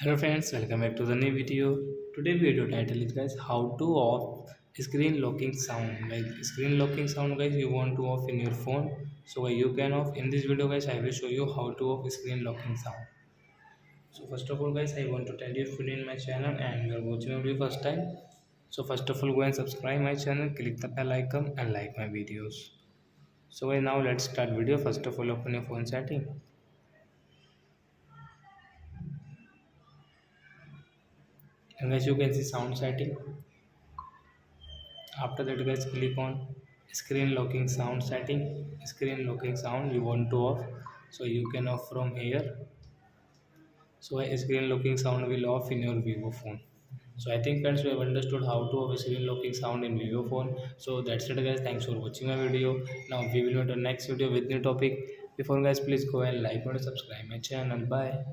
Hello friends, welcome back to the new video. Today video title is guys how to off screen locking sound. Like screen locking sound guys you want to off in your phone. So you can off in this video guys I will show you how to off screen locking sound. So first of all guys I want to tell you if you're in my channel and you are watching my video first time. So first of all go and subscribe my channel, click the bell icon and like my videos. So guys now let's start video. First of all open your phone setting. And guys you can see sound setting. After that guys click on screen locking sound setting. Screen locking sound you want to off, so you can off from here. So a screen locking sound will off in your Vivo phone. So I think friends we have understood how to off screen locking sound in Vivo phone. So that's it guys, thanks for watching my video. Now we will meet on next video with new topic. Before guys please go and like and subscribe my channel. Bye.